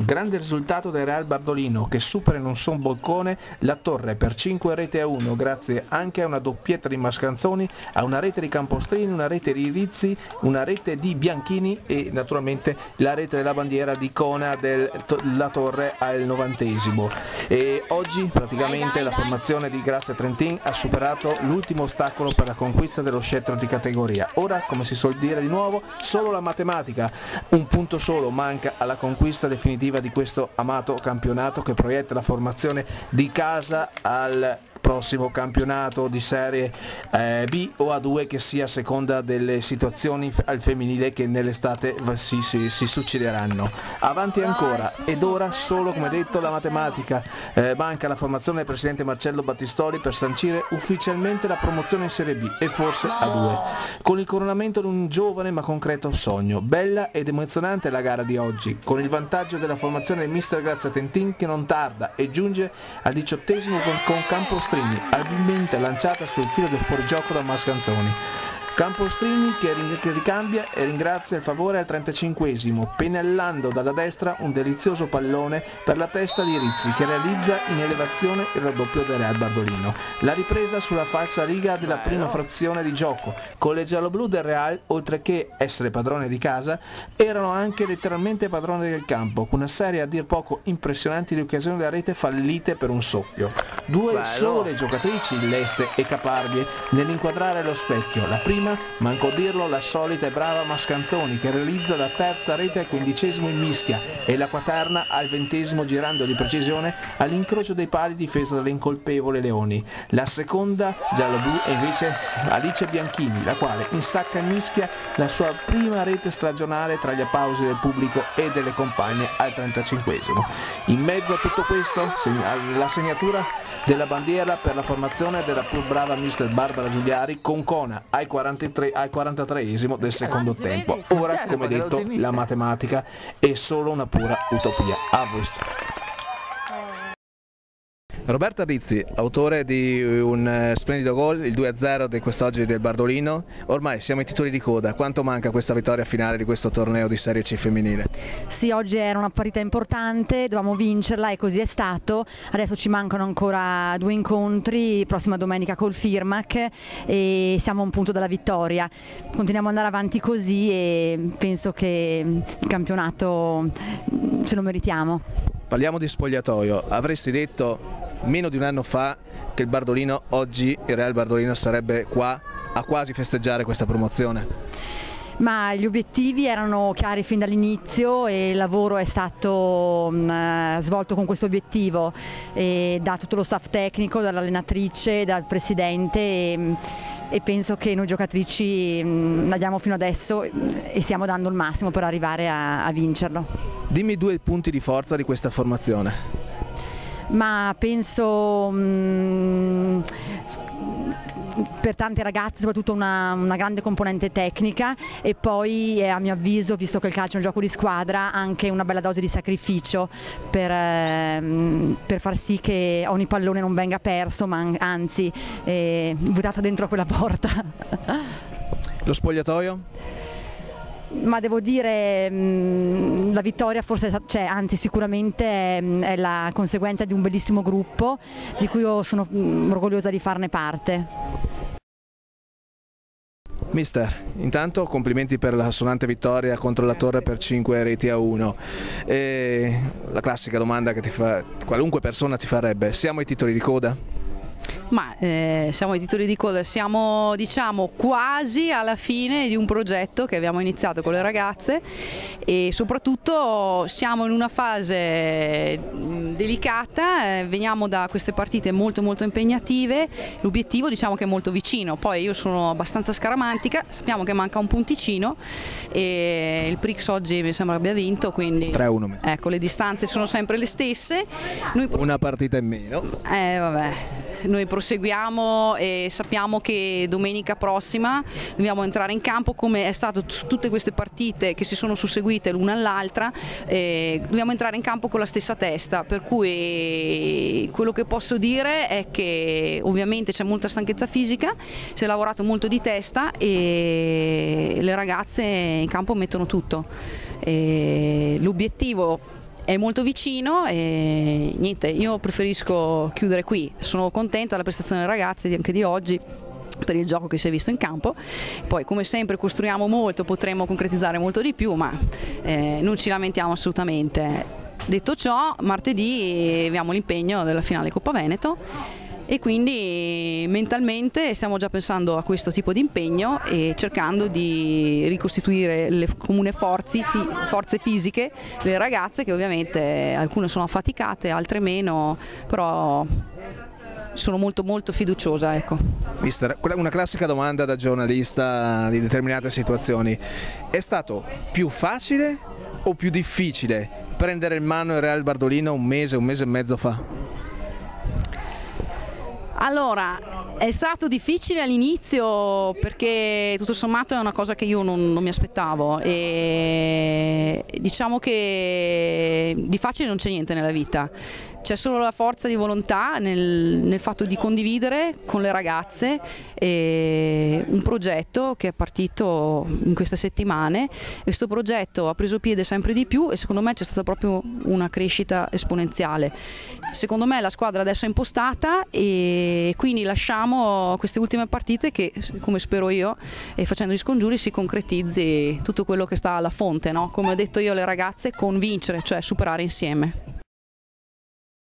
Grande risultato del Real Bardolino che supera in un son boccone la Torre per 5-1 grazie anche a una doppietta di Mascanzoni, a una rete di Campostrini, una rete di Rizzi, una rete di Bianchini e naturalmente la rete della bandiera di Cona della Torre al 90°. E oggi praticamente la formazione di Grazia Trentin ha superato l'ultimo ostacolo per la conquista dello scettro di categoria. Ora, come si suol dire di nuovo, solo la matematica, un punto solo manca alla conquista definitiva di questo amato campionato che proietta la formazione di casa al prossimo campionato di Serie B o A2, che sia a seconda delle situazioni al femminile che nell'estate si succederanno. Avanti ancora, ed ora solo, come detto, la matematica. Manca la formazione del presidente Marcello Battistoli per sancire ufficialmente la promozione in Serie B e forse A2, con il coronamento di un giovane ma concreto sogno. Bella ed emozionante la gara di oggi, con il vantaggio della formazione del mister Grazia Trentin che non tarda e giunge al 18° con Campostrini abilmente lanciata sul filo del fuorigioco da Mascanzoni. Campostrini che ricambia e ringrazia il favore al 35°, pennellando dalla destra un delizioso pallone per la testa di Rizzi che realizza in elevazione il raddoppio del Real Bardolino. La ripresa sulla falsa riga della prima frazione di gioco, con le gialloblu del Real, oltre che essere padrone di casa, erano anche letteralmente padrone del campo, con una serie a dir poco impressionanti di occasioni della rete fallite per un soffio. Due sole giocatrici, leste e caparbie, nell'inquadrare lo specchio. La prima, manco a dirlo, la solita e brava Mascanzoni che realizza la terza rete al 15° in mischia e la quaterna al 20° girando di precisione all'incrocio dei pali difeso dall'incolpevole Leoni. La seconda gialloblu è invece Alice Bianchini, la quale insacca in mischia la sua prima rete stagionale tra gli applausi del pubblico e delle compagne al 35°. In mezzo a tutto questo la segnatura della bandiera per la formazione della pur brava mister Barbara Giuliari con Cona al 43° del secondo tempo. Ora, come detto, la matematica è solo una pura utopia. A voi. Roberta Rizzi, autore di un splendido gol, il 2-0 di quest'oggi del Bardolino. Ormai siamo ai titoli di coda, quanto manca questa vittoria finale di questo torneo di Serie C femminile? Sì, oggi era una partita importante, dovevamo vincerla e così è stato. Adesso ci mancano ancora 2 incontri, prossima domenica col Firmac e siamo a un punto dalla vittoria. Continuiamo ad andare avanti così e penso che il campionato ce lo meritiamo. Parliamo di spogliatoio, avresti detto meno di un anno fa che il Bardolino oggi, il Real Bardolino, sarebbe qua a quasi festeggiare questa promozione? Ma gli obiettivi erano chiari fin dall'inizio e il lavoro è stato svolto con questo obiettivo da tutto lo staff tecnico, dall'allenatrice, dal presidente e penso che noi giocatrici la diamo fino adesso e stiamo dando il massimo per arrivare a vincerlo. Dimmi 2 punti di forza di questa formazione. Ma penso per tanti ragazzi soprattutto una grande componente tecnica e poi a mio avviso, visto che il calcio è un gioco di squadra, anche una bella dose di sacrificio per far sì che ogni pallone non venga perso ma anzi buttato dentro quella porta. Lo spogliatoio? Ma devo dire la vittoria forse anzi sicuramente è la conseguenza di un bellissimo gruppo di cui io sono orgogliosa di farne parte. Mister, intanto complimenti per la sonante vittoria contro la Torre per 5-1. La classica domanda che qualunque persona ti farebbe: siamo ai titoli di coda? Ma siamo ai titoli di coda, siamo diciamo quasi alla fine di un progetto che abbiamo iniziato con le ragazze e soprattutto siamo in una fase delicata, veniamo da queste partite molto impegnative, l'obiettivo diciamo che è molto vicino, poi io sono abbastanza scaramantica, sappiamo che manca un punticino e il Prix oggi mi sembra abbia vinto, quindi 3-1. Ecco, le distanze sono sempre le stesse. Una partita in meno. Vabbè. Noi proseguiamo e sappiamo che domenica prossima dobbiamo entrare in campo come è stato tutte queste partite che si sono susseguite l'una all'altra, dobbiamo entrare in campo con la stessa testa, per cui quello che posso dire è che ovviamente c'è molta stanchezza fisica, si è lavorato molto di testa e le ragazze in campo mettono tutto. L'obiettivo è molto vicino e niente, io preferisco chiudere qui. Sono contenta della prestazione delle ragazze anche di oggi, per il gioco che si è visto in campo. Poi come sempre costruiamo molto, potremmo concretizzare molto di più, ma non ci lamentiamo assolutamente. Detto ciò, martedì abbiamo l'impegno della finale Coppa Veneto e quindi mentalmente stiamo già pensando a questo tipo di impegno e cercando di ricostituire le comuni forze fisiche delle ragazze, che ovviamente alcune sono affaticate, altre meno, però sono molto fiduciosa, ecco. Mister, una classica domanda da giornalista di determinate situazioni: è stato più facile o più difficile prendere in mano il Real Bardolino un mese e mezzo fa? Allora, è stato difficile all'inizio perché tutto sommato è una cosa che io non mi aspettavo e diciamo che di facile non c'è niente nella vita. C'è solo la forza di volontà nel fatto di condividere con le ragazze un progetto che è partito in queste settimane, e questo progetto ha preso piede sempre di più e secondo me c'è stata proprio una crescita esponenziale. Secondo me la squadra adesso è impostata e quindi lasciamo queste ultime partite che, come spero io, e facendo gli scongiuri si concretizzi tutto quello che sta alla fonte, no? Come ho detto io alle ragazze, convincere, cioè superare insieme.